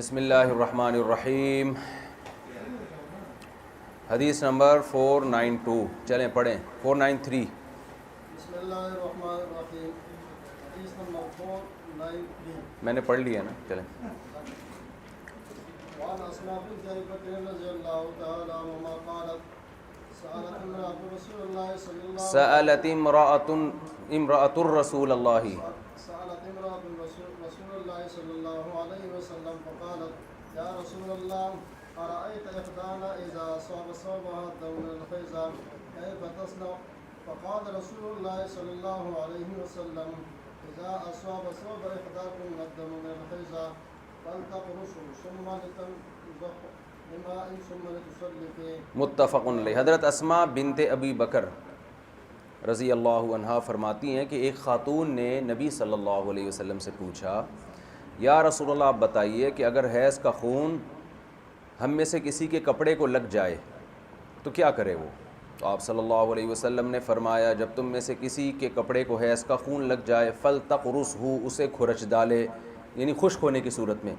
بسم اللہ الرحمن الرحیم. حدیث نمبر 492. چلیں پڑھیں. 493. بسم اللہ الرحمن الرحیم. حدیث نمبر 493. میں نے پڑھ لیا نا. چلیں. وعن اسماء بنت ابی بکر رضی اللہ تعالی عنہما قالت سألت امرأة رسول اللہ صلی اللہ سألت امرأة الرسول اللہ. سألت امرأة رسول اللہ صلی اللہ علیہ وسلم فقالت یا رسول اللہ أرأيت إحدانا إذا أصاب ثوبها الدم من الخيزة كيف تصنع؟ فقال رسول الله صلى الله عليه وسلم إذا أصاب ثوب إحداكم الدم من الخيزة فلتقرصه ثم لتنضح بماء ثم لتصلي فيه. متفق علیہ. حضرت اسماء بنت ابی بکر رضی اللہ عنہا فرماتی ہیں کہ ایک خاتون نے نبی صلی اللہ علیہ وسلم سے پوچھا یا رسول اللہ آپ بتائیے کہ اگر حیض کا خون ہم میں سے کسی کے کپڑے کو لگ جائے تو کیا کرے وہ؟ تو آپ صلی اللہ علیہ وسلم نے فرمایا جب تم میں سے کسی کے کپڑے کو حیض کا خون لگ جائے فلتقرصہ اسے کھرچ ڈالے، یعنی خشک ہونے کی صورت میں.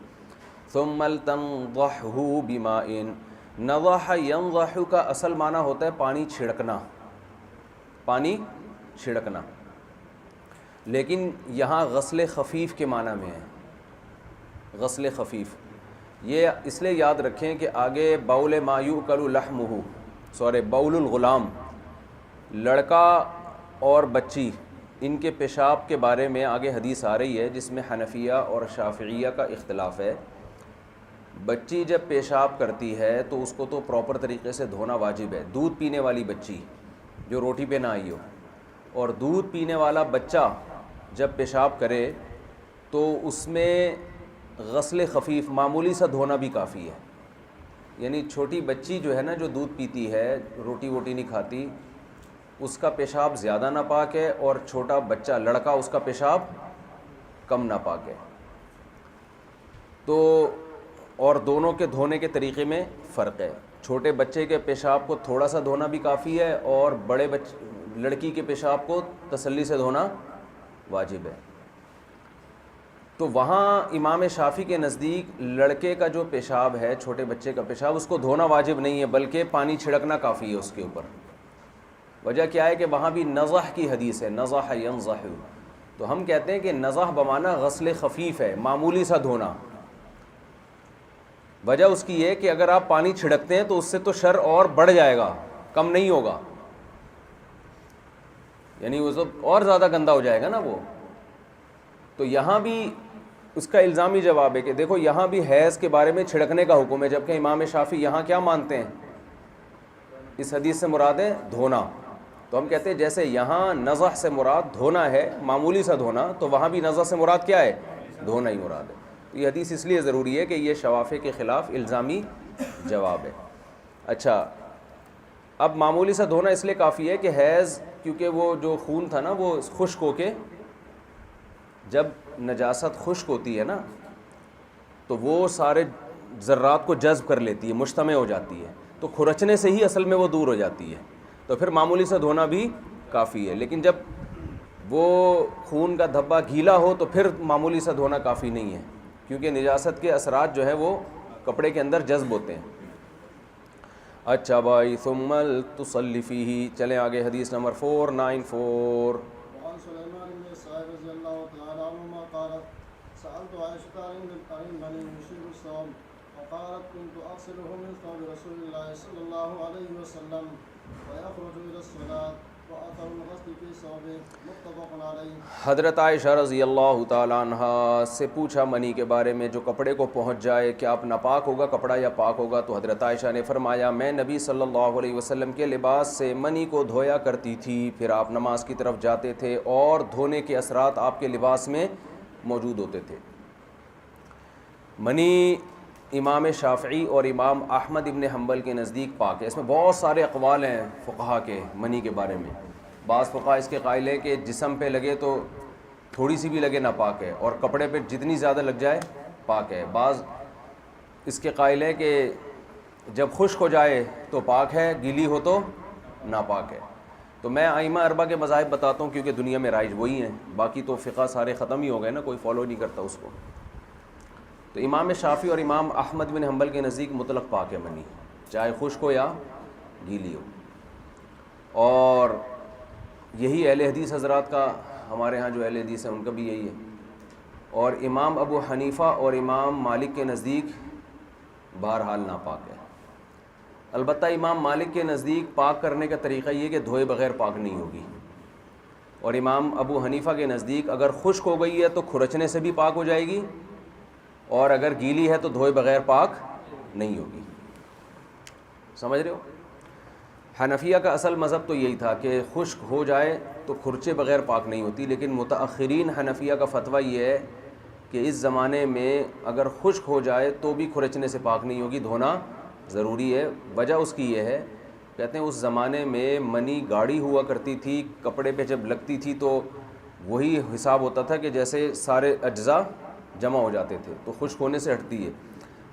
ثم لتنضحہ بماء. نضح ینضح کا اصل معنی ہوتا ہے پانی چھڑکنا، پانی چھڑکنا، لیکن یہاں غسل خفیف کے معنی میں ہے. غسل خفیف یہ اس لیے یاد رکھیں کہ آگے بول ما یؤکل لحمہ بول الغلام، لڑکا اور بچی ان کے پیشاب کے بارے میں آگے حدیث آ رہی ہے جس میں حنفیہ اور شافعیہ کا اختلاف ہے. بچی جب پیشاب کرتی ہے تو اس کو تو پراپر طریقے سے دھونا واجب ہے. دودھ پینے والی بچی جو روٹی پہ نہ آئی ہو اور دودھ پینے والا بچہ جب پیشاب کرے تو اس میں غسل خفیف معمولی سا دھونا بھی کافی ہے. یعنی چھوٹی بچی جو ہے نا جو دودھ پیتی ہے روٹی ووٹی نہیں کھاتی اس کا پیشاب زیادہ ناپاک ہے، اور چھوٹا بچہ لڑکا اس کا پیشاب کم ناپاک ہے. تو اور دونوں کے دھونے کے طریقے میں فرق ہے. چھوٹے بچے کے پیشاب کو تھوڑا سا دھونا بھی کافی ہے اور بڑے لڑکی کے پیشاب کو تسلی سے دھونا واجب ہے. تو وہاں امام شافعی کے نزدیک لڑکے کا جو پیشاب ہے چھوٹے بچے کا پیشاب اس کو دھونا واجب نہیں ہے بلکہ پانی چھڑکنا کافی ہے اس کے اوپر. وجہ کیا ہے کہ وہاں بھی نضح کی حدیث ہے، نضح ینضح. تو ہم کہتے ہیں کہ نضح بمعنی غسل خفیف ہے، معمولی سا دھونا. وجہ اس کی یہ کہ اگر آپ پانی چھڑکتے ہیں تو اس سے تو شر اور بڑھ جائے گا، کم نہیں ہوگا، یعنی وہ اور زیادہ گندا ہو جائے گا نا وہ. تو یہاں بھی اس کا الزامی جواب ہے کہ دیکھو یہاں بھی حیض کے بارے میں چھڑکنے کا حکم ہے، جبکہ امام شافعی یہاں کیا مانتے ہیں؟ اس حدیث سے مراد ہے دھونا. تو ہم کہتے ہیں جیسے یہاں نضح سے مراد دھونا ہے، معمولی سا دھونا، تو وہاں بھی نضح سے مراد کیا ہے؟ دھونا ہی مراد ہے. تو یہ حدیث اس لیے ضروری ہے کہ یہ شوافع کے خلاف الزامی جواب ہے. اچھا، اب معمولی سا دھونا اس لیے کافی ہے کہ حیض کیونکہ وہ جو خون تھا نا وہ خشک ہو کے، جب نجاست خشک ہوتی ہے نا تو وہ سارے ذرات کو جذب کر لیتی ہے، مجتمع ہو جاتی ہے، تو کھرچنے سے ہی اصل میں وہ دور ہو جاتی ہے. تو پھر معمولی سا دھونا بھی کافی ہے. لیکن جب وہ خون کا دھبا گیلا ہو تو پھر معمولی سا دھونا کافی نہیں ہے، کیونکہ نجاست کے اثرات جو ہے وہ کپڑے کے اندر جذب ہوتے ہیں. اچھا بھائی، ثم تصلی فیہ. چلیں آگے حدیث نمبر 494. وعن سلیمان بن يسار رضی اللہ تعالی عنہما قالت سألت عائشة عن المني يصيب الصوم فقالت كنت أغسله من ثوب رسول الله صلى الله عليه وسلم ويخرج إلى الصلاة وأثر الغسل في ثوبه متفق علیہ. حضرت عائشہ رضی اللہ تعالی عنہ سے پوچھا منی کے بارے میں جو کپڑے کو پہنچ جائے کیا آپ ناپاک ہوگا کپڑا یا پاک ہوگا؟ تو حضرت عائشہ نے فرمایا میں نبی صلی اللہ علیہ وسلم کے لباس سے منی کو دھویا کرتی تھی، پھر آپ نماز کی طرف جاتے تھے اور دھونے کے اثرات آپ کے لباس میں موجود ہوتے تھے. منی امام شافعی اور امام احمد ابن حنبل کے نزدیک پاک ہے. اس میں بہت سارے اقوال ہیں فقہا کے منی کے بارے میں. بعض فقہا اس کے قائل ہیں کہ جسم پہ لگے تو تھوڑی سی بھی لگے ناپاک ہے، اور کپڑے پہ جتنی زیادہ لگ جائے پاک ہے. بعض اس کے قائل ہیں کہ جب خشک ہو جائے تو پاک ہے، گیلی ہو تو ناپاک ہے. تو میں ائمہ اربعہ کے مذاہب بتاتا ہوں کیونکہ دنیا میں رائج وہی ہیں، باقی تو فقہ سارے ختم ہی ہو گئے نا، کوئی فالو نہیں کرتا اس کو. تو امام شافعی اور امام احمد بن حنبل کے نزدیک مطلق پاک ہے منی، چاہے خشک ہو یا گیلی ہو، اور یہی اہل حدیث حضرات کا، ہمارے ہاں جو اہل حدیث ہیں ان کا بھی یہی ہے، اور امام ابو حنیفہ اور امام مالک کے نزدیک بہرحال ناپاک ہے۔ البتہ امام مالک کے نزدیک پاک کرنے کا طریقہ یہ کہ دھوئے بغیر پاک نہیں ہوگی، اور امام ابو حنیفہ کے نزدیک اگر خشک ہو گئی ہے تو کھرچنے سے بھی پاک ہو جائے گی، اور اگر گیلی ہے تو دھوئے بغیر پاک نہیں ہوگی۔ سمجھ رہے ہو؟ حنفیہ کا اصل مذہب تو یہی تھا کہ خشک ہو جائے تو کھرچے بغیر پاک نہیں ہوتی، لیکن متأخرین حنفیہ کا فتویٰ یہ ہے کہ اس زمانے میں اگر خشک ہو جائے تو بھی کھرچنے سے پاک نہیں ہوگی، دھونا ضروری ہے۔ وجہ اس کی یہ ہے، کہتے ہیں اس زمانے میں منی گاڑھی ہوا کرتی تھی، کپڑے پہ جب لگتی تھی تو وہی حساب ہوتا تھا کہ جیسے سارے اجزاء جمع ہو جاتے تھے، تو خشک ہونے سے ہٹتی ہے۔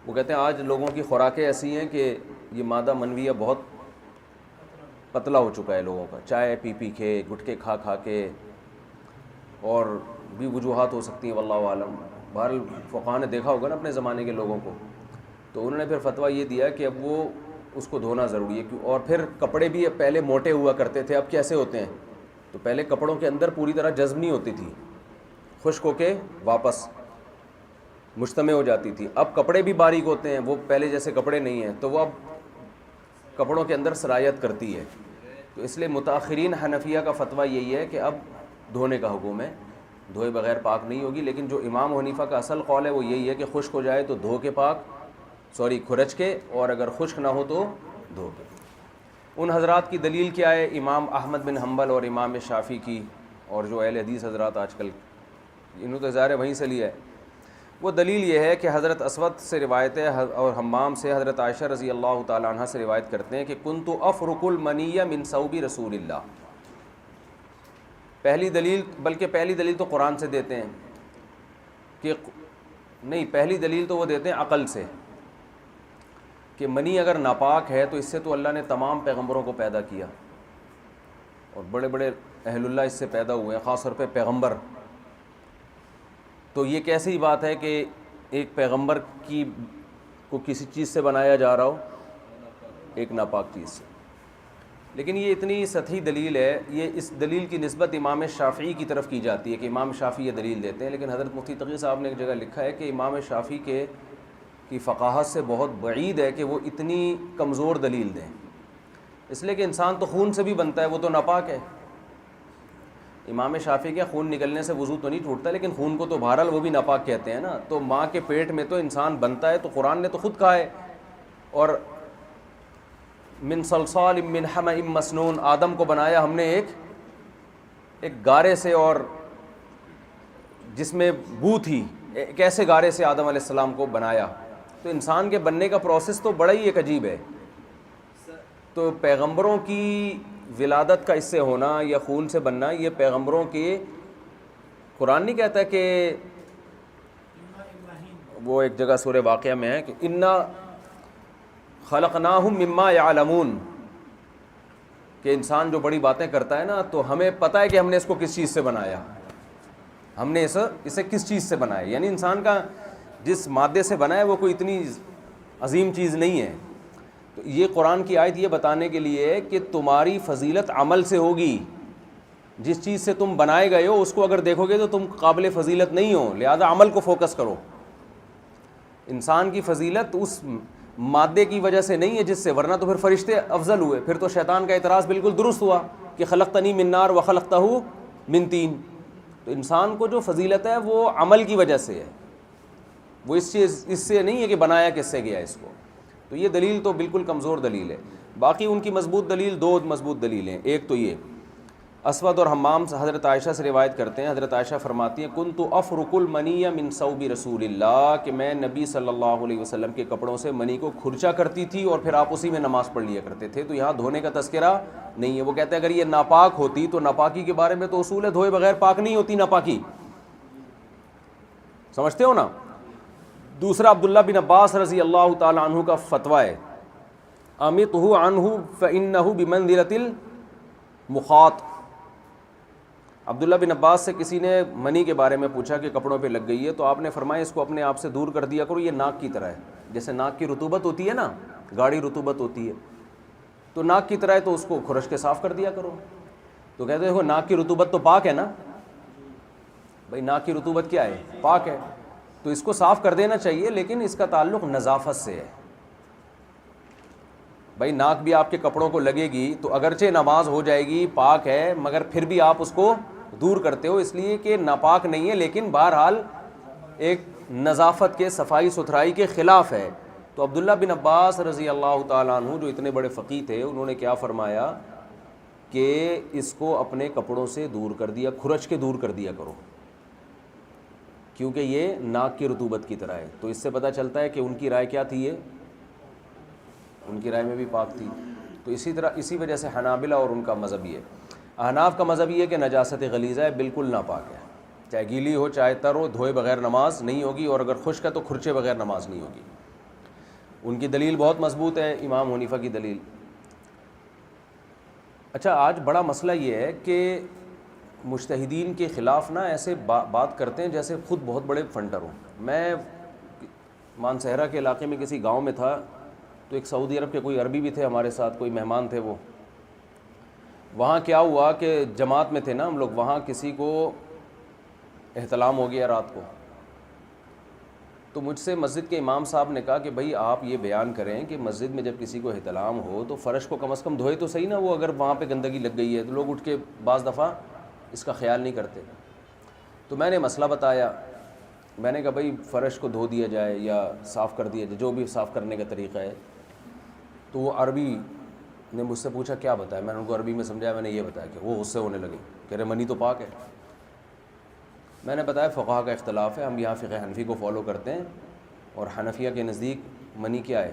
وہ کہتے ہیں آج لوگوں کی خوراکیں ایسی ہیں کہ یہ مادہ منویہ بہت پتلا ہو چکا ہے لوگوں کا، چائے پی پی کے، گٹکے کھا کھا کے، اور بھی وجوہات ہو سکتی ہیں واللہ عالم۔ بہرحال فقہاء نے دیکھا ہوگا نا اپنے زمانے کے لوگوں کو، تو انہوں نے پھر فتویٰ یہ دیا کہ اب وہ اس کو دھونا ضروری ہے، اور پھر کپڑے بھی پہلے موٹے ہوا کرتے تھے، اب کیسے ہوتے ہیں؟ تو پہلے کپڑوں کے اندر پوری طرح جذب نہیں ہوتی تھی، خشک ہو کے واپس مجتمع ہو جاتی تھی، اب کپڑے بھی باریک ہوتے ہیں، وہ پہلے جیسے کپڑے نہیں ہیں، تو وہ اب کپڑوں کے اندر سرایت کرتی ہے۔ تو اس لیے متأخرین حنفیہ کا فتویٰ یہی ہے کہ اب دھونے کا حکم ہے، دھوئے بغیر پاک نہیں ہوگی، لیکن جو امام حنیفہ کا اصل قول ہے وہ یہی ہے کہ خشک ہو جائے تو دھو کے کھرچ کے، اور اگر خشک نہ ہو تو دھو کے۔ ان حضرات کی دلیل کیا ہے؟ امام احمد بن حنبل اور امام شافعی کی، اور جو اہل حدیث حضرات آج کل انہوں تو ظاہر وہیں سے لیا ہے، وہ دلیل یہ ہے کہ حضرت اسود سے روایت ہے اور حمام سے حضرت عائشہ رضی اللہ تعالی عنہ سے روایت کرتے ہیں کہ کنت افرق المنی من ثوب رسول اللہ۔ پہلی دلیل تو قرآن سے دیتے ہیں کہ نہیں، پہلی دلیل تو وہ دیتے ہیں عقل سے کہ منی اگر ناپاک ہے تو اس سے تو اللہ نے تمام پیغمبروں کو پیدا کیا، اور بڑے بڑے اہل اللہ اس سے پیدا ہوئے ہیں، خاص طور پہ پیغمبر۔ تو یہ کیسی بات ہے کہ ایک پیغمبر کو کسی چیز سے بنایا جا رہا ہو، ایک ناپاک چیز سے؟ لیکن یہ اتنی سطحی دلیل ہے، یہ اس دلیل کی نسبت امام شافعی کی طرف کی جاتی ہے کہ امام شافعی یہ دلیل دیتے ہیں، لیکن حضرت مفتی تقی صاحب نے ایک جگہ لکھا ہے کہ امام شافعی کی فقاہت سے بہت بعید ہے کہ وہ اتنی کمزور دلیل دیں، اس لیے کہ انسان تو خون سے بھی بنتا ہے، وہ تو ناپاک ہے۔ امام شافعی کے خون نکلنے سے وضو تو نہیں ٹوٹتا، لیکن خون کو تو بہرحال وہ بھی ناپاک کہتے ہیں نا۔ تو ماں کے پیٹ میں تو انسان بنتا ہے، تو قرآن نے تو خود کہا ہے، اور من صلصال من حمأ مسنون، آدم کو بنایا ہم نے ایک گارے سے، اور جس میں بو تھی، ایک ایسے گارے سے آدم علیہ السلام کو بنایا۔ تو انسان کے بننے کا پروسیس تو بڑا ہی ایک عجیب ہے۔ تو پیغمبروں کی ولادت کا اس سے ہونا یا خون سے بننا، یہ پیغمبروں کے، قرآن نہیں کہتا کہ وہ ایک جگہ سورہ واقعہ میں ہے کہ انا خلقناہم مما یعلمون، کہ انسان جو بڑی باتیں کرتا ہے نا، تو ہمیں پتہ ہے کہ ہم نے اس کو کس چیز سے بنایا، ہم نے اسے کس چیز سے بنایا، یعنی انسان کا جس مادے سے بنا ہے وہ کوئی اتنی عظیم چیز نہیں ہے۔ تو یہ قرآن کی آیت یہ بتانے کے لیے ہے کہ تمہاری فضیلت عمل سے ہوگی، جس چیز سے تم بنائے گئے ہو اس کو اگر دیکھو گے تو تم قابل فضیلت نہیں ہو، لہذا عمل کو فوکس کرو۔ انسان کی فضیلت اس مادے کی وجہ سے نہیں ہے جس سے، ورنہ تو پھر فرشتے افضل ہوئے، پھر تو شیطان کا اعتراض بالکل درست ہوا کہ خلقتنی من نار وخلقتہ من طین۔ تو انسان کو جو فضیلت ہے وہ عمل کی وجہ سے ہے، وہ اس سے نہیں ہے کہ بنایا کس سے گیا اس کو۔ تو یہ دلیل تو بالکل کمزور دلیل ہے۔ باقی ان کی مضبوط دلیل، دو مضبوط دلیلیں، ایک تو یہ اسود اور حمام سے حضرت عائشہ سے روایت کرتے ہیں، حضرت عائشہ فرماتی ہیں کنت افرق المنی من ثوب رسول اللہ، کہ میں نبی صلی اللہ علیہ وسلم کے کپڑوں سے منی کو کھرچا کرتی تھی اور پھر آپ اسی میں نماز پڑھ لیا کرتے تھے۔ تو یہاں دھونے کا تذکرہ نہیں ہے۔ وہ کہتے ہیں اگر یہ ناپاک ہوتی تو ناپاکی کے بارے میں تو اصول ہے دھوئے بغیر پاک نہیں ہوتی ناپاکی، سمجھتے ہو نا۔ دوسرا عبداللہ بن عباس رضی اللہ تعالی عنہ کا فتویٰ ہے امیتہ عنہ فإنہ بمنزلۃ المخاط، عبداللہ بن عباس سے کسی نے منی کے بارے میں پوچھا کہ کپڑوں پہ لگ گئی ہے، تو آپ نے فرمایا اس کو اپنے آپ سے دور کر دیا کرو، یہ ناک کی طرح ہے، جیسے ناک کی رطوبت ہوتی ہے نا، گاڑھی رطوبت ہوتی ہے، تو ناک کی طرح ہے، تو اس کو کھرش کے صاف کر دیا کرو۔ تو کہتے ہیں دیکھو ناک کی رطوبت تو پاک ہے نا، بھائی ناک کی رطوبت کیا ہے؟ پاک ہے، تو اس کو صاف کر دینا چاہیے، لیکن اس کا تعلق نظافت سے ہے۔ بھائی ناک بھی آپ کے کپڑوں کو لگے گی تو اگرچہ نماز ہو جائے گی، پاک ہے، مگر پھر بھی آپ اس کو دور کرتے ہو اس لیے کہ ناپاک نہیں ہے، لیکن بہرحال ایک نظافت کے، صفائی ستھرائی کے خلاف ہے۔ تو عبداللہ بن عباس رضی اللہ تعالیٰ عنہ جو اتنے بڑے فقیہ تھے، انہوں نے کیا فرمایا کہ اس کو اپنے کپڑوں سے دور کر دیا، کھرچ کے دور کر دیا کرو، کیونکہ یہ ناک کی رطوبت کی طرح ہے۔ تو اس سے پتہ چلتا ہے کہ ان کی رائے کیا تھی، یہ ان کی رائے میں بھی پاک تھی۔ تو اسی وجہ سے حنابلہ اور ان کا مذہب یہ ہے۔ احناف کا مذہب یہ ہے کہ نجاست غلیظہ ہے، بالکل ناپاک ہے، چاہے گیلی ہو چاہے تر ہو، دھوئے بغیر نماز نہیں ہوگی، اور اگر خشک ہے تو کھرچے بغیر نماز نہیں ہوگی۔ ان کی دلیل بہت مضبوط ہے، امام حنیفہ کی دلیل۔ اچھا، آج بڑا مسئلہ یہ ہے کہ مجتہدین کے خلاف نا ایسے بات کرتے ہیں جیسے خود بہت بڑے فنٹر ہوں۔ میں مانسہرہ کے علاقے میں کسی گاؤں میں تھا، تو ایک سعودی عرب کے کوئی عربی بھی تھے ہمارے ساتھ، کوئی مہمان تھے وہ۔ وہاں کیا ہوا کہ جماعت میں تھے نا ہم لوگ، وہاں کسی کو احتلام ہو گیا رات کو، تو مجھ سے مسجد کے امام صاحب نے کہا کہ بھائی آپ یہ بیان کریں کہ مسجد میں جب کسی کو احتلام ہو تو فرش کو کم از کم دھوئے تو صحیح نا، وہ اگر وہاں پہ گندگی لگ گئی ہے تو لوگ اٹھ کے بعض دفعہ اس کا خیال نہیں کرتے۔ تو میں نے مسئلہ بتایا، میں نے کہا بھائی فرش کو دھو دیا جائے یا صاف کر دیا جائے، جو بھی صاف کرنے کا طریقہ ہے۔ تو وہ عربی نے مجھ سے پوچھا کیا بتایا، میں نے ان کو عربی میں سمجھایا، میں نے یہ بتایا کہ وہ غصے ہونے لگے، کہہ رہے منی تو پاک ہے۔ میں نے بتایا فقہا کا اختلاف ہے، ہم یہاں فقہ حنفی کو فالو کرتے ہیں، اور حنفیہ کے نزدیک منی کیا ہے؟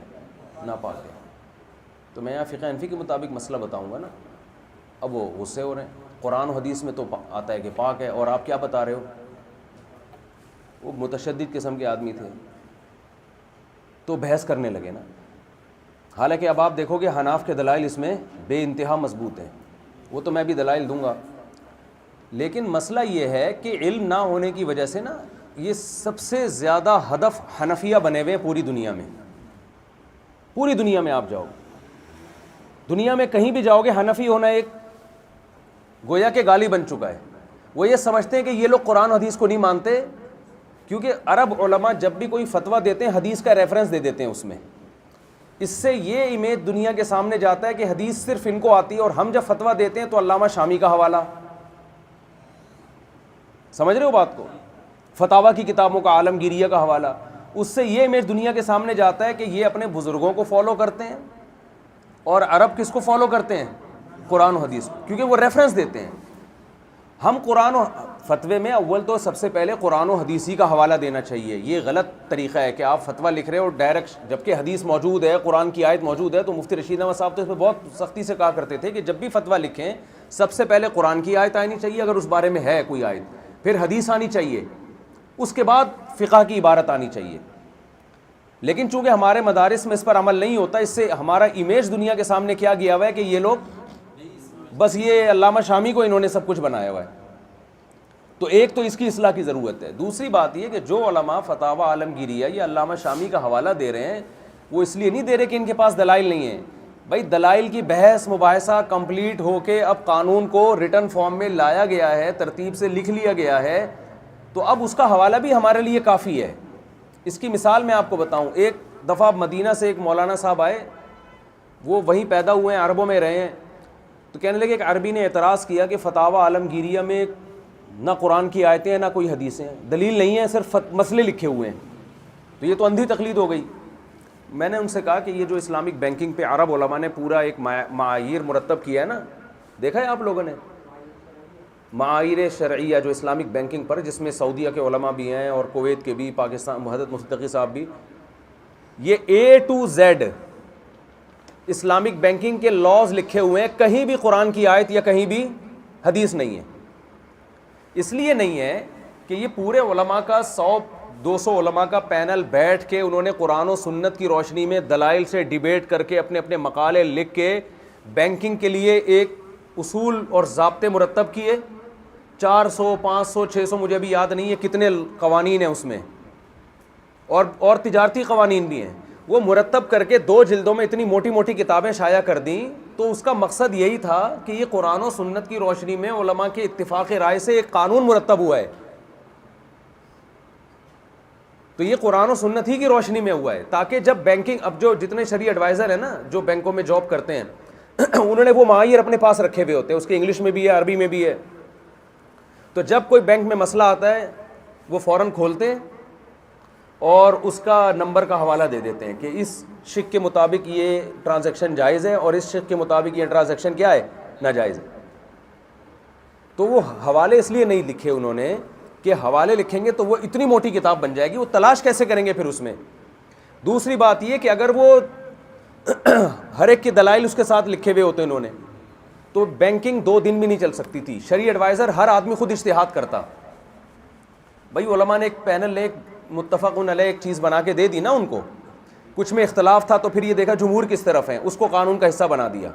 ناپاک ہے۔ تو میں یہاں فقہ حنفی کے مطابق مسئلہ بتاؤں گا نا۔ اب وہ غصے ہو رہے ہیں، قرآن و حدیث میں تو آتا ہے کہ پاک ہے، اور آپ کیا بتا رہے ہو؟ وہ متشدد قسم کے آدمی تھے، تو بحث کرنے لگے نا۔ حالانکہ اب آپ دیکھو گے حناف کے دلائل اس میں بے انتہا مضبوط ہیں، وہ تو میں بھی دلائل دوں گا، لیکن مسئلہ یہ ہے کہ علم نہ ہونے کی وجہ سے نا یہ سب سے زیادہ ہدف حنفیہ بنے ہوئے ہیں پوری دنیا میں۔ پوری دنیا میں آپ جاؤ، دنیا میں کہیں بھی جاؤ گے، حنفی ہونا ایک گویا کہ گالی بن چکا ہے۔ وہ یہ سمجھتے ہیں کہ یہ لوگ قرآن و حدیث کو نہیں مانتے، کیونکہ عرب علماء جب بھی کوئی فتویٰ دیتے ہیں حدیث کا ریفرنس دے دیتے ہیں اس میں۔ اس سے یہ امیج دنیا کے سامنے جاتا ہے کہ حدیث صرف ان کو آتی ہے، اور ہم جب فتویٰ دیتے ہیں تو علامہ شامی کا حوالہ، سمجھ رہے ہو بات کو، فتاویٰ کی کتابوں کا، عالمگیریہ کا حوالہ، اس سے یہ امیج دنیا کے سامنے جاتا ہے کہ یہ اپنے بزرگوں کو فالو کرتے ہیں، اور عرب کس کو فالو کرتے ہیں؟ قرآن و حدیث، کیونکہ وہ ریفرنس دیتے ہیں۔ ہم قرآن و فتوے میں اول تو سب سے پہلے قرآن و حدیثی کا حوالہ دینا چاہیے۔ یہ غلط طریقہ ہے کہ آپ فتویٰ لکھ رہے ہو ڈائریکٹ، جبکہ حدیث موجود ہے، قرآن کی آیت موجود ہے۔ تو مفتی رشید احمد صاحب تو اس پہ بہت سختی سے کہا کرتے تھے کہ جب بھی فتویٰ لکھیں سب سے پہلے قرآن کی آیت آنی چاہیے اگر اس بارے میں ہے کوئی آیت، پھر حدیث آنی چاہیے، اس کے بعد فقہ کی عبارت آنی چاہیے۔ لیکن چونکہ ہمارے مدارس میں اس پر عمل نہیں ہوتا، اس سے ہمارا امیج دنیا کے سامنے کیا گیا ہوا ہے کہ یہ لوگ بس یہ علامہ شامی کو انہوں نے سب کچھ بنایا ہوا ہے۔ تو ایک تو اس کی اصلاح کی ضرورت ہے۔ دوسری بات یہ کہ جو علماء فتاویٰ عالمگیریہ یا علامہ شامی کا حوالہ دے رہے ہیں وہ اس لیے نہیں دے رہے کہ ان کے پاس دلائل نہیں ہیں۔ بھائی دلائل کی بحث مباحثہ کمپلیٹ ہو کے اب قانون کو ریٹن فارم میں لایا گیا ہے، ترتیب سے لکھ لیا گیا ہے، تو اب اس کا حوالہ بھی ہمارے لیے کافی ہے۔ اس کی مثال میں آپ کو بتاؤں، ایک دفعہ مدینہ سے ایک مولانا صاحب آئے، وہ وہیں پیدا ہوئے ہیں، عربوں میں رہے ہیں، تو کہنے لگے، ایک عربی نے اعتراض کیا کہ فتاویٰ عالمگیریہ میں نہ قرآن کی آیتیں ہیں نہ کوئی حدیثیں ہیں، دلیل نہیں ہے، صرف مسئلے لکھے ہوئے ہیں، تو یہ تو اندھی تقلید ہو گئی۔ میں نے ان سے کہا کہ یہ جو اسلامک بینکنگ پہ عرب علماء نے پورا ایک معایر مرتب کیا ہے نا، دیکھا ہے آپ لوگوں نے معایر شرعیہ جو اسلامک بینکنگ پر، جس میں سعودیہ کے علماء بھی ہیں اور کویت کے بھی، پاکستان حضرت مفتی تقی صاحب بھی، یہ A to Z Islamic banking کے لاز لکھے ہوئے ہیں، کہیں بھی قرآن کی آیت یا کہیں بھی حدیث نہیں ہے۔ اس لیے نہیں ہے کہ یہ پورے علماء کا 100-200 علماء کا پینل بیٹھ کے انہوں نے قرآن و سنت کی روشنی میں دلائل سے ڈیبیٹ کر کے اپنے اپنے مقالے لکھ کے بینکنگ کے لیے ایک اصول اور ضابطے مرتب کیے، 400 500 600 مجھے ابھی یاد نہیں ہے کتنے قوانین ہیں اس میں, اور تجارتی قوانین بھی ہیں. وہ مرتب کر کے 2 جلدوں میں اتنی موٹی موٹی کتابیں شائع کر دیں. تو اس کا مقصد یہی تھا کہ یہ قرآن و سنت کی روشنی میں علماء کے اتفاق رائے سے ایک قانون مرتب ہوا ہے, تو یہ قرآن و سنت ہی کی روشنی میں ہوا ہے, تاکہ جب بینکنگ, اب جو جتنے شرعی ایڈوائزر ہیں نا جو بینکوں میں جاب کرتے ہیں انہوں نے وہ معایر اپنے پاس رکھے ہوئے ہوتے ہیں, اس کے انگلش میں بھی ہے, عربی میں بھی ہے. تو جب کوئی بینک میں مسئلہ آتا ہے وہ فوراً کھولتے ہیں اور اس کا نمبر کا حوالہ دے دیتے ہیں کہ اس شک کے مطابق یہ ٹرانزیکشن جائز ہے اور اس شک کے مطابق یہ ٹرانزیکشن کیا ہے, ناجائز ہے. تو وہ حوالے اس لیے نہیں لکھے انہوں نے کہ حوالے لکھیں گے تو وہ اتنی موٹی کتاب بن جائے گی, وہ تلاش کیسے کریں گے پھر اس میں. دوسری بات یہ کہ اگر وہ ہر ایک کے دلائل اس کے ساتھ لکھے ہوئے ہوتے انہوں نے, تو بینکنگ 2 دن بھی نہیں چل سکتی تھی. شرعی ایڈوائزر ہر آدمی خود اجتہاد کرتا. بھائی علماء نے ایک پینل, ایک متفقن علیہ ایک چیز بنا کے دے دی نا ان کو, کچھ میں اختلاف تھا تو پھر یہ دیکھا جمہور کس طرف ہیں, اس کو قانون کا حصہ بنا دیا.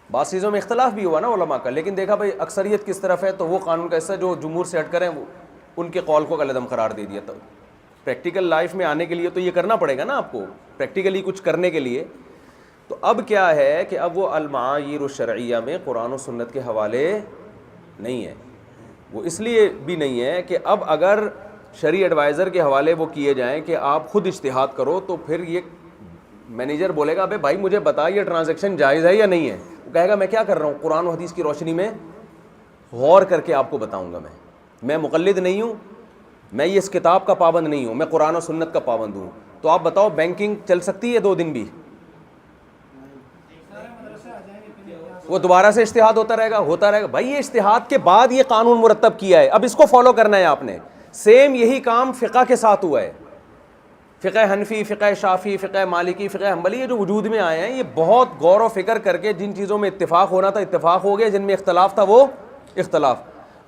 بعض چیزوں میں اختلاف بھی ہوا نا علماء کا, لیکن دیکھا بھائی اکثریت کس طرف ہے تو وہ قانون کا حصہ, جو جمہور سے ہٹ کریں وہ ان کے قول کو کالعدم قرار دے دیا. تو پریکٹیکل لائف میں آنے کے لیے تو یہ کرنا پڑے گا نا آپ کو, پریکٹیکلی کچھ کرنے کے لیے. تو اب کیا ہے کہ اب وہ المعایر الشرعیہ میں قرآن و سنت کے حوالے نہیں ہیں. وہ اس لیے بھی نہیں ہے کہ اب اگر شرعی ایڈوائزر کے حوالے وہ کیے جائیں کہ آپ خود اجتہاد کرو, تو پھر یہ مینیجر بولے گا ابے بھائی مجھے بتا یہ ٹرانزیکشن جائز ہے یا نہیں ہے. وہ کہے گا میں کیا کر رہا ہوں, قرآن و حدیث کی روشنی میں غور کر کے آپ کو بتاؤں گا. میں مقلد نہیں ہوں, میں یہ اس کتاب کا پابند نہیں ہوں, میں قرآن و سنت کا پابند ہوں. تو آپ بتاؤ بینکنگ چل سکتی ہے 2 دن بھی؟ وہ دوبارہ سے اجتہاد ہوتا رہے گا. بھائی یہ اجتہاد کے بعد یہ قانون مرتب کیا ہے, اب اس کو فالو کرنا ہے آپ نے. سیم یہی کام فقہ کے ساتھ ہوا ہے. فقہ حنفی, فقہ شافعی, فقہ مالکی, فقہ حنبلی, یہ جو وجود میں آئے ہیں یہ بہت غور و فکر کر کے جن چیزوں میں اتفاق ہونا تھا اتفاق ہو گیا, جن میں اختلاف تھا وہ اختلاف.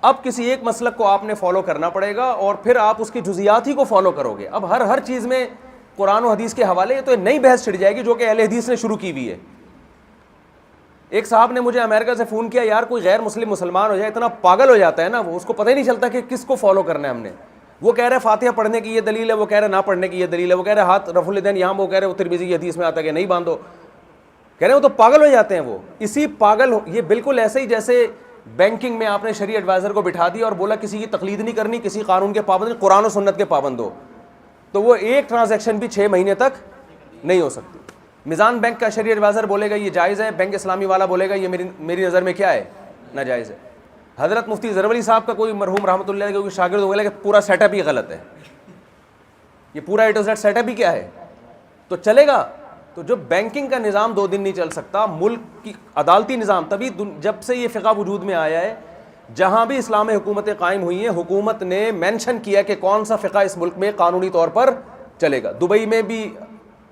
اب کسی ایک مسلک کو آپ نے فالو کرنا پڑے گا اور پھر آپ اس کی جزیات ہی کو فالو کرو گے. اب ہر چیز میں قرآن و حدیث کے حوالے, تو نئی بحث چھڑ جائے گی جو کہ اہل حدیث نے شروع کی ہوئی ہے. ایک صاحب نے مجھے امریکہ سے فون کیا, یار کوئی غیر مسلم مسلمان ہو جائے اتنا پاگل ہو جاتا ہے نا, وہ اس کو پتہ ہی نہیں چلتا کہ کس کو فالو کرنا ہے ہم نے. وہ کہہ رہے فاتحہ پڑھنے کی یہ دلیل ہے, وہ کہہ رہے نہ پڑھنے کی یہ دلیل ہے, وہ کہہ رہے ہاتھ رفع الیدین یہاں, وہ کہہ رہے وہ ترمذی کی حدیث میں آتا ہے کہ نہیں باندھو. کہہ رہے وہ تو پاگل ہو جاتے ہیں. وہ اسی پاگل یہ بالکل ایسے ہی جیسے بینکنگ میں آپ نے شرعی ایڈوائزر کو بٹھا دیا اور بولا کسی کی تقلید نہیں کرنی, کسی قانون کے پابند نہیں, قرآن و سنت کے پابند ہو, تو وہ ایک ٹرانزیکشن بھی 6 مہینے تک نہیں ہو سکتی. میزان بینک کا شرعی ایڈوائزر بولے گا یہ جائز ہے, بینک اسلامی والا بولے گا یہ میری نظر میں کیا ہے, ناجائز ہے. حضرت مفتی زرعلی صاحب کا کوئی مرحوم رحمۃ اللہ علیہ کا شاگرد ہو گیا کہ پورا سیٹ اپ ہی غلط ہے, یہ پورا اے ٹو زیڈ سیٹ اپ ہی کیا ہے, تو چلے گا. تو جو بینکنگ کا نظام 2 دن نہیں چل سکتا, ملک کی عدالتی نظام, تبھی جب سے یہ فقہ وجود میں آیا ہے جہاں بھی اسلامی حکومتیں قائم ہوئی ہیں حکومت نے مینشن کیا کہ کون سا فقہ اس ملک میں قانونی طور پر چلے گا. دبئی میں بھی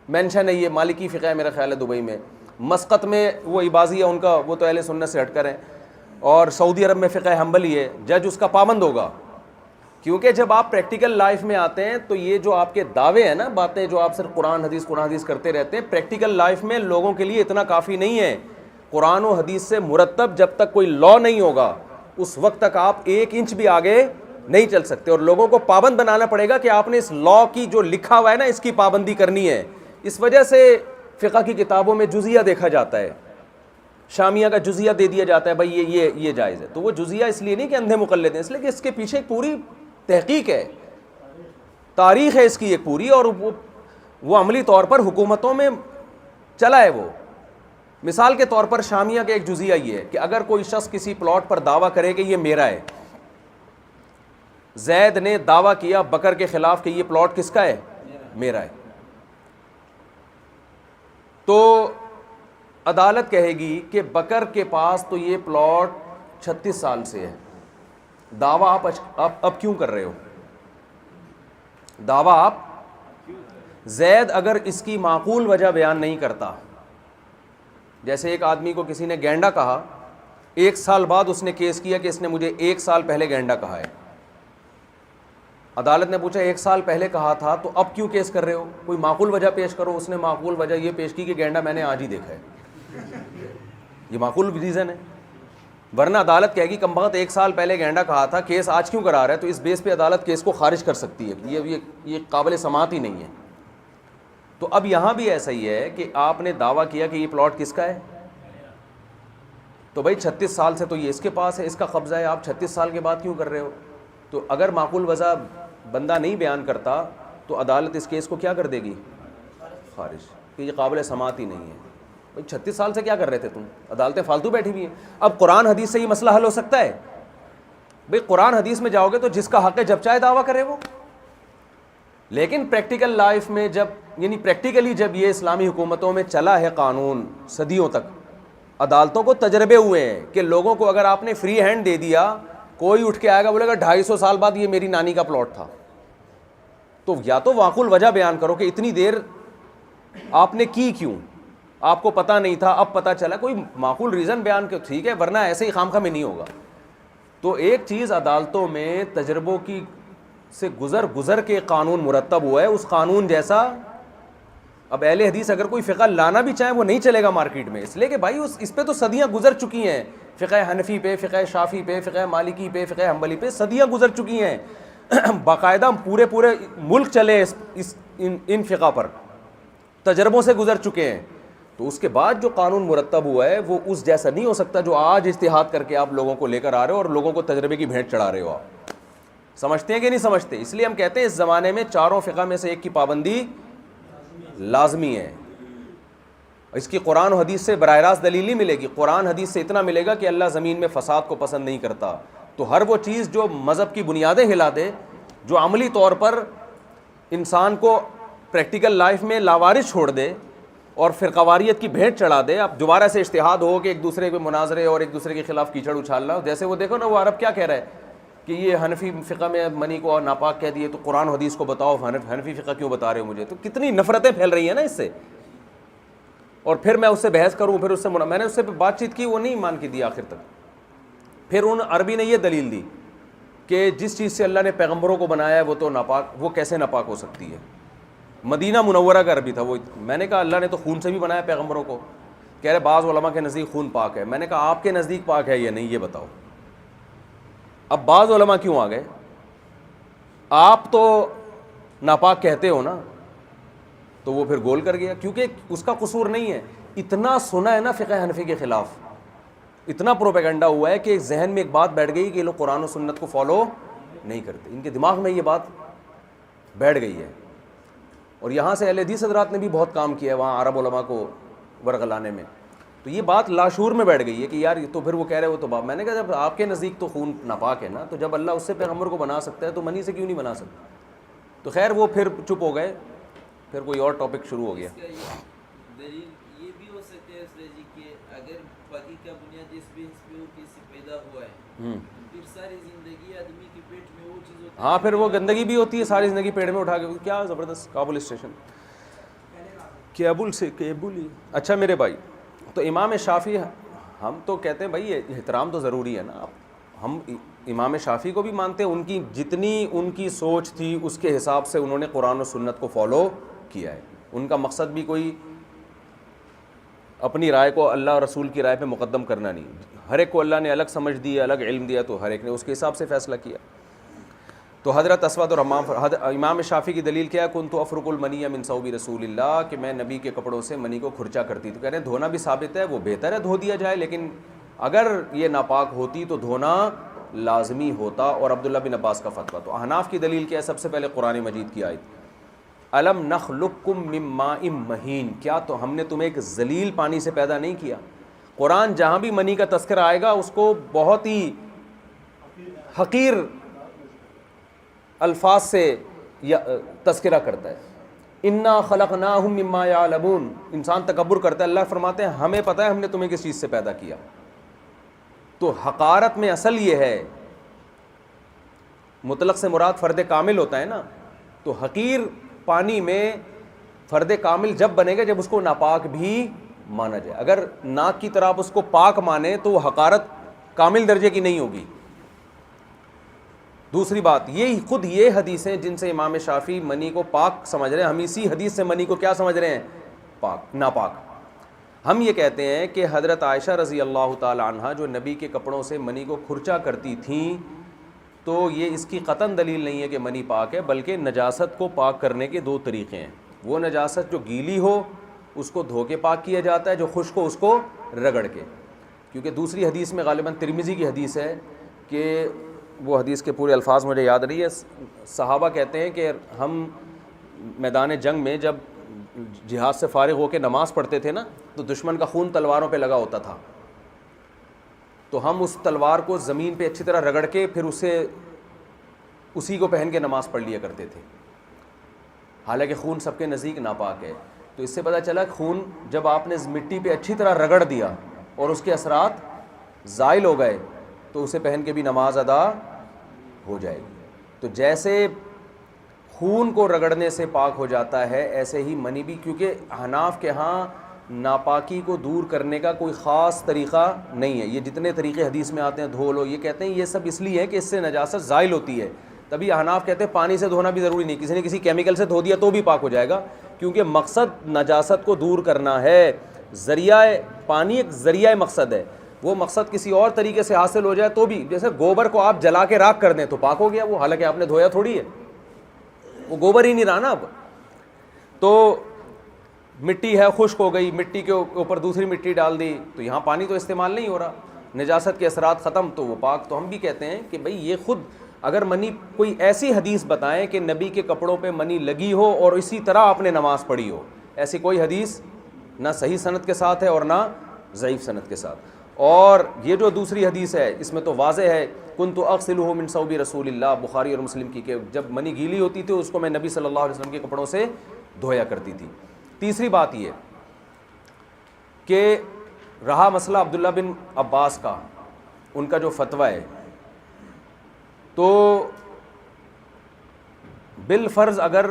مینشن ہے, یہ مالکی فقہ ہے میرا خیال ہے دبئی میں. مسقط میں وہ عباضی ہے ان کا, وہ تو اہل سنت سے ہٹ کر ہیں. اور سعودی عرب میں فقہ حنبلی ہے, جج اس کا پابند ہوگا. کیونکہ جب آپ پریکٹیکل لائف میں آتے ہیں تو یہ جو آپ کے دعوے ہیں نا, باتیں جو آپ صرف قرآن حدیث کرتے رہتے ہیں, پریکٹیکل لائف میں لوگوں کے لیے اتنا کافی نہیں ہے. قرآن و حدیث سے مرتب جب تک کوئی لا نہیں ہوگا اس وقت تک آپ 1 انچ بھی آگے نہیں چل سکتے. اور لوگوں کو پابند بنانا پڑے گا کہ آپ نے اس لا کی جو لکھا ہوا ہے نا اس کی پابندی کرنی ہے. اس وجہ سے فقہ کی کتابوں میں جزیہ دیکھا جاتا ہے, شامیہ کا جزیہ دے دیا جاتا ہے, بھائی یہ جائز ہے. تو وہ جزیہ اس لیے نہیں کہ اندھے مقلد ہیں, اس لیے کہ اس کے پیچھے ایک پوری تحقیق ہے, تاریخ ہے اس کی ایک پوری, اور وہ عملی طور پر حکومتوں میں چلا ہے. وہ مثال کے طور پر شامیہ کا ایک جزیہ یہ ہے کہ اگر کوئی شخص کسی پلاٹ پر دعویٰ کرے کہ یہ میرا ہے, زید نے دعویٰ کیا بکر کے خلاف کہ یہ پلاٹ کس کا ہے, میرا ہے, تو عدالت کہے گی کہ بکر کے پاس تو یہ پلاٹ 36 سال سے ہے, دعویٰ آپ اب کیوں کر رہے ہو, دعویٰ آپ. زید اگر اس کی معقول وجہ بیان نہیں کرتا, جیسے ایک آدمی کو کسی نے گینڈا کہا, 1 سال بعد اس نے کیس کیا کہ اس نے مجھے 1 سال پہلے گینڈا کہا ہے. عدالت نے پوچھا 1 سال پہلے کہا تھا تو اب کیوں کیس کر رہے ہو, کوئی معقول وجہ پیش کرو. اس نے معقول وجہ یہ پیش کی کہ گینڈا میں نے آج ہی دیکھا ہے. یہ معقول ریزن ہے. ورنہ عدالت کہے گی کمبخت 1 سال پہلے گینڈا کہا تھا، کیس آج کیوں کرا رہا ہے؟ تو اس بیس پہ عدالت کیس کو خارج کر سکتی ہے. یہ قابل سماعت ہی نہیں ہے. تو اب یہاں بھی ایسا ہی ہے کہ آپ نے دعویٰ کیا کہ یہ پلاٹ کس کا ہے، تو بھائی 36 سال سے تو یہ اس کے پاس ہے، اس کا قبضہ ہے، آپ 36 سال کے بعد کیوں کر رہے ہو؟ تو اگر معقول وجہ بندہ نہیں بیان کرتا تو عدالت اس کیس کو کیا کر دے گی؟ خارج، کہ یہ قابل سماعت ہی نہیں ہے. بھائی 36 سال سے کیا کر رہے تھے تم؟ عدالتیں فالتو بیٹھی ہوئی ہیں. اب قرآن حدیث سے یہ مسئلہ حل ہو سکتا ہے؟ بھائی قرآن حدیث میں جاؤ گے تو جس کا حق ہے جب چاہے دعویٰ کرے وہ. لیکن پریکٹیکل لائف میں یعنی پریکٹیکلی جب یہ اسلامی حکومتوں میں چلا ہے قانون صدیوں تک، عدالتوں کو تجربے ہوئے ہیں کہ لوگوں کو اگر آپ نے فری ہینڈ دے دیا، کوئی اٹھ کے آئے گا بولے گا 250 سال بعد یہ میری نانی کا پلاٹ تھا. تو یا تو معقول وجہ بیان کرو کہ اتنی دیر آپ نے کی کیوں، آپ کو پتہ نہیں تھا اب پتہ چلا، کوئی معقول ریزن بیان کر، ٹھیک ہے، ورنہ ایسے ہی خام میں نہیں ہوگا. تو ایک چیز عدالتوں میں تجربوں کی سے گزر کے قانون مرتب ہوا ہے، اس قانون جیسا اب اہل حدیث اگر کوئی فقہ لانا بھی چاہے وہ نہیں چلے گا مارکیٹ میں، اس لیے کہ بھائی اس پہ تو صدیاں گزر چکی ہیں. فقہ حنفی پہ، فقہ شافی پہ، فقہ مالکی پہ، فقہ حنبلی پہ صدیاں گزر چکی ہیں. باقاعدہ پورے ملک چلے ان فقہ پر، تجربوں سے گزر چکے ہیں. تو اس کے بعد جو قانون مرتب ہوا ہے وہ اس جیسا نہیں ہو سکتا جو آج اجتہاد کر کے آپ لوگوں کو لے کر آ رہے ہو اور لوگوں کو تجربے کی بھیٹ چڑھا رہے ہو. آپ سمجھتے ہیں کہ نہیں سمجھتے؟ اس لیے ہم کہتے ہیں اس زمانے میں چاروں فقہ میں سے ایک کی پابندی لازمی ہے. اس کی قرآن و حدیث سے براہ راست دلیل نہیں ملے گی، قرآن حدیث سے اتنا ملے گا کہ اللہ زمین میں فساد کو پسند نہیں کرتا. تو ہر وہ چیز جو مذہب کی بنیادیں ہلا دے، جو عملی طور پر انسان کو پریکٹیکل لائف میں لاوارث چھوڑ دے اور فرقواریت کی بھیٹ چڑھا دے، اب دوبارہ سے اجتہاد ہو کہ ایک دوسرے کے مناظرے اور ایک دوسرے کے خلاف کیچڑ اچھالنا. جیسے وہ دیکھو نا، وہ عرب کیا کہہ رہا ہے کہ یہ حنفی فقہ میں منی کو ناپاک کہہ دیے، تو قرآن حدیث کو بتاؤ، حنفی فقہ کیوں بتا رہے ہو مجھے؟ تو کتنی نفرتیں پھیل رہی ہیں نا اس سے. اور پھر میں اس سے بحث کروں، پھر اس سے میں نے اس سے بات چیت کی، وہ نہیں مان کے دی آخر تک. پھر ان عربی نے یہ دلیل دی کہ جس چیز سے اللہ نے پیغمبروں کو بنایا ہے وہ تو ناپاک، وہ کیسے ناپاک ہو سکتی ہے؟ مدینہ منورہ کا عربی تھا وہ. میں نے کہا اللہ نے تو خون سے بھی بنایا پیغمبروں کو. کہہ رہے بعض علماء کے نزدیک خون پاک ہے. میں نے کہا آپ کے نزدیک پاک ہے یا نہیں یہ بتاؤ. اب بعض علماء کیوں آ گئے؟ آپ تو ناپاک کہتے ہو نا. تو وہ پھر گول کر گیا، کیونکہ اس کا قصور نہیں ہے. اتنا سنا ہے نا فقہ حنفی کے خلاف، اتنا پروپیگنڈا ہوا ہے کہ ذہن میں ایک بات بیٹھ گئی کہ یہ لوگ قرآن و سنت کو فالو نہیں کرتے. ان کے دماغ میں یہ بات بیٹھ گئی ہے. اور یہاں سے اہل حدیث حضرات نے بھی بہت کام کیا ہے وہاں عرب علماء کو ورغلانے میں. تو یہ بات لاشعور میں بیٹھ گئی ہے کہ یار تو پھر وہ کہہ رہے ہو تو باپ. میں نے کہا جب آپ کے نزدیک تو خون ناپاک ہے نا، تو جب اللہ اس سے پیغمبر کو بنا سکتا ہے تو منی سے کیوں نہیں بنا سکتا؟ تو خیر وہ پھر چپ ہو گئے، پھر کوئی اور ٹاپک شروع ہو گیا. دلیل یہ بھی ہو سکتا ہے جی کہ اگر پاکی کا بنیاد اس بیس پہ ہو کہ سے پیدا ہوا ہے، پھر ساری زندگی آدمی کے پیٹ میں وہ چیز ہوتی ہے. ہاں پھر وہ گندگی بھی ہوتی ہے، ساری زندگی پیٹ میں اٹھا کے. کیا زبردست کابل اسٹیشن، کیبل سے کیبل ہی. اچھا میرے بھائی، تو امام شافعی، ہم تو کہتے ہیں بھائی احترام تو ضروری ہے نا. ہم امام شافعی کو بھی مانتے ہیں، ان کی جتنی ان کی سوچ تھی اس کے حساب سے انہوں نے قرآن و سنت کو فالو کیا ہے. ان کا مقصد بھی کوئی اپنی رائے کو اللہ اور رسول کی رائے پہ مقدم کرنا نہیں. ہر ایک کو اللہ نے الگ سمجھ دی، الگ علم دیا، تو ہر ایک نے اس کے حساب سے فیصلہ کیا. تو حضرت اسود اور امام شافعی کی دلیل کیا ہے؟ کنت افرق المنی من ثوب رسول اللہ، کہ میں نبی کے کپڑوں سے منی کو کھرچا کرتی. تو کہہ رہے ہیں دھونا بھی ثابت ہے، وہ بہتر ہے دھو دیا جائے، لیکن اگر یہ ناپاک ہوتی تو دھونا لازمی ہوتا. اور عبداللہ بن عباس کا فتویٰ. تو احناف کی دلیل کیا ہے؟ سب سے پہلے قرآن مجید کی آیت الم نخلقکم من ماء مہین، کیا تو ہم نے تمہیں ایک ذلیل پانی سے پیدا نہیں کیا؟ قرآن جہاں بھی منی کا تذکرہ آئے گا اس کو بہت ہی حقیر الفاظ سے تذکرہ کرتا ہے. انا خلقناہم مما یعلمون، انسان تکبر کرتا ہے. اللہ فرماتے ہیں ہمیں پتہ ہے ہم نے تمہیں کس چیز سے پیدا کیا. تو حقارت میں اصل یہ ہے، مطلق سے مراد فرد کامل ہوتا ہے نا. تو حقیر پانی میں فرد کامل جب بنے گا جب اس کو ناپاک بھی مانا جائے. اگر ناک کی طرح آپ اس کو پاک مانے تو وہ حقارت کامل درجے کی نہیں ہوگی. دوسری بات یہ حدیثیں جن سے امام شافعی منی کو پاک سمجھ رہے ہیں، ہم اسی حدیث سے منی کو کیا سمجھ رہے ہیں؟ پاک، ناپاک. ہم یہ کہتے ہیں کہ حضرت عائشہ رضی اللہ تعالی عنہ جو نبی کے کپڑوں سے منی کو کھرچا کرتی تھیں تو یہ اس کی قطعاً دلیل نہیں ہے کہ منی پاک ہے، بلکہ نجاست کو پاک کرنے کے دو طریقے ہیں۔ وہ نجاست جو گیلی ہو اس کو دھو کے پاک کیا جاتا ہے، جو خشک ہو اس کو رگڑ کے، کیونکہ دوسری حدیث میں غالباً ترمذی کی حدیث ہے کہ وہ حدیث کے پورے الفاظ مجھے یاد نہیں ہے، صحابہ کہتے ہیں کہ ہم میدان جنگ میں جب جہاد سے فارغ ہو کے نماز پڑھتے تھے نا تو دشمن کا خون تلواروں پہ لگا ہوتا تھا، تو ہم اس تلوار کو زمین پہ اچھی طرح رگڑ کے پھر اسی کو پہن کے نماز پڑھ لیا کرتے تھے، حالانکہ خون سب کے نزدیک ناپاک ہے۔ تو اس سے پتہ چلا کہ خون جب آپ نے مٹی پہ اچھی طرح رگڑ دیا اور اس کے اثرات زائل ہو گئے تو اسے پہن کے بھی نماز ادا ہو جائے گی۔ تو جیسے خون کو رگڑنے سے پاک ہو جاتا ہے ایسے ہی منی بھی، کیونکہ حناف کے ہاں ناپاکی کو دور کرنے کا کوئی خاص طریقہ نہیں ہے، یہ جتنے طریقے حدیث میں آتے ہیں دھو لو، یہ کہتے ہیں یہ سب اس لیے ہے کہ اس سے نجاست زائل ہوتی ہے، تبھی حناف کہتے ہیں پانی سے دھونا بھی ضروری نہیں، کسی نے کسی کیمیکل سے دھو دیا تو بھی پاک ہو جائے گا، کیونکہ مقصد نجاست کو دور کرنا ہے، ذریعہ پانی ایک ذریعہ مقصد ہے، وہ مقصد کسی اور طریقے سے حاصل ہو جائے تو بھی، جیسے گوبر کو آپ جلا کے راکھ کر دیں تو پاک ہو گیا وہ، حالانکہ آپ نے دھویا تھوڑی ہے، وہ گوبر ہی نہیں رہا نا اب۔ تو مٹی ہے خشک ہو گئی، مٹی کے اوپر دوسری مٹی ڈال دی تو یہاں پانی تو استعمال نہیں ہو رہا، نجاست کے اثرات ختم تو وہ پاک۔ تو ہم بھی کہتے ہیں کہ بھئی یہ خود اگر منی کوئی ایسی حدیث بتائیں کہ نبی کے کپڑوں پہ منی لگی ہو اور اسی طرح آپ نے نماز پڑھی ہو، ایسی کوئی حدیث نہ صحیح سند کے ساتھ ہے اور نہ ضعیف سند کے ساتھ۔ اور یہ جو دوسری حدیث ہے اس میں تو واضح ہے، کنت اغسلہ من ثوب رسول اللہ، بخاری اور مسلم کی، کہ جب منی گیلی ہوتی تھی اس کو میں نبی صلی اللہ علیہ وسلم کے کپڑوں سے دھویا کرتی تھی۔ تیسری بات یہ کہ رہا مسئلہ عبداللہ بن عباس کا، ان کا جو فتویٰ ہے، تو بالفرض اگر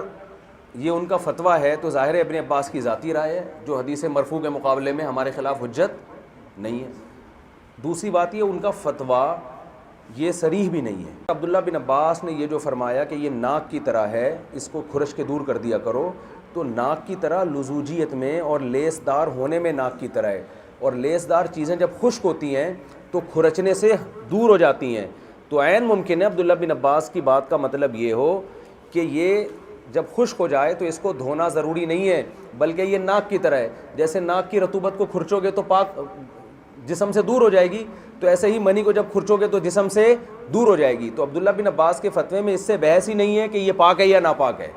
یہ ان کا فتویٰ ہے تو ظاہر ابن عباس کی ذاتی رائے ہے، جو حدیث مرفوع کے مقابلے میں ہمارے خلاف حجت نہیں ہے۔ دوسری بات یہ ان کا فتویٰ یہ صریح بھی نہیں ہے۔ عبداللہ بن عباس نے یہ جو فرمایا کہ یہ ناک کی طرح ہے، اس کو کھرچ کے دور کر دیا کرو، تو ناک کی طرح لزوجیت میں اور لیس دار ہونے میں ناک کی طرح ہے، اور لیس دار چیزیں جب خشک ہوتی ہیں تو کھرچنے سے دور ہو جاتی ہیں، تو عین ممکن ہے عبداللہ بن عباس کی بات کا مطلب یہ ہو کہ یہ جب خشک ہو جائے تو اس کو دھونا ضروری نہیں ہے، بلکہ یہ ناک کی طرح ہے، جیسے ناک کی رطوبت کو کھرچو گے تو پاک جسم سے دور ہو جائے گی، تو ایسے ہی منی کو جب کھرچو گے تو جسم سے دور ہو جائے گی۔ تو عبداللہ بن عباس کے فتوے میں اس سے بحث ہی نہیں ہے کہ یہ پاک ہے یا ناپاک ہے،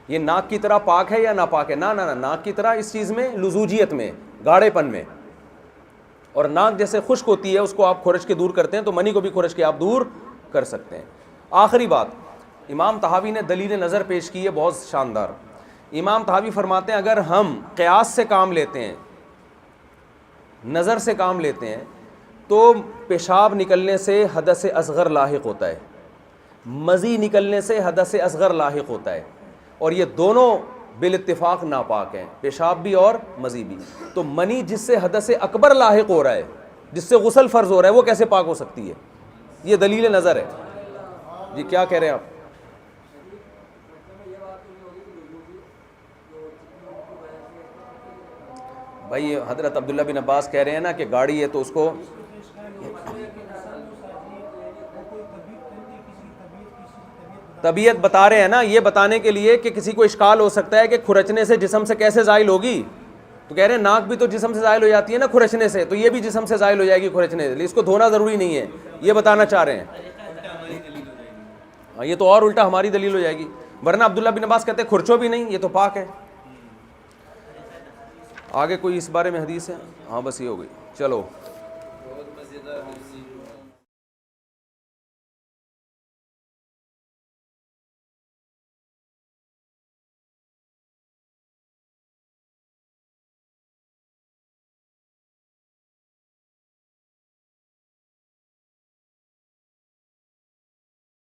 یہ ناک کی طرح پاک ہے یا ناپاک ہے، نہ ناک کی طرح اس چیز میں لزوجیت میں، گاڑھے پن میں، اور ناک جیسے خشک ہوتی ہے اس کو آپ کھرچ کے دور کرتے ہیں تو منی کو بھی کھرچ کے آپ دور کر سکتے ہیں۔ آخری بات، امام طحاوی نے دلیل نظر پیش کی ہے بہت شاندار۔ امام طحاوی فرماتے ہیں اگر ہم قیاس سے کام لیتے ہیں، نظر سے کام لیتے ہیں، تو پیشاب نکلنے سے حدث اصغر لاحق ہوتا ہے، مزی نکلنے سے حدث اصغر لاحق ہوتا ہے، اور یہ دونوں بالاتفاق ناپاک ہیں، پیشاب بھی اور مزی بھی۔ تو منی جس سے حدث اکبر لاحق ہو رہا ہے، جس سے غسل فرض ہو رہا ہے، وہ کیسے پاک ہو سکتی ہے؟ یہ دلیل نظر ہے۔ جی کیا کہہ رہے ہیں آپ؟ بھائی حضرت عبداللہ بن عباس کہہ رہے ہیں نا کہ گاڑی ہے تو اس کو طبیعت بتا رہے ہیں نا، یہ بتانے کے لیے کہ کسی کو اشکال ہو سکتا ہے کہ کھرچنے سے جسم سے کیسے زائل ہوگی، تو کہہ رہے ہیں ناک بھی تو جسم سے زائل ہو جاتی ہے نا کھرچنے سے، تو یہ بھی جسم سے زائل ہو جائے گی کھرچنے سے، اس کو دھونا ضروری نہیں ہے، یہ بتانا چاہ رہے ہیں۔ یہ تو اور الٹا ہماری دلیل ہو جائے گی، ورنہ عبداللہ بن عباس کہتے ہیں کھرچو بھی نہیں، یہ تو پاک ہے۔ آگے کوئی اس بارے میں حدیث ہے؟ ہاں بس یہ ہو گئی، چلو۔ بہت مزیدار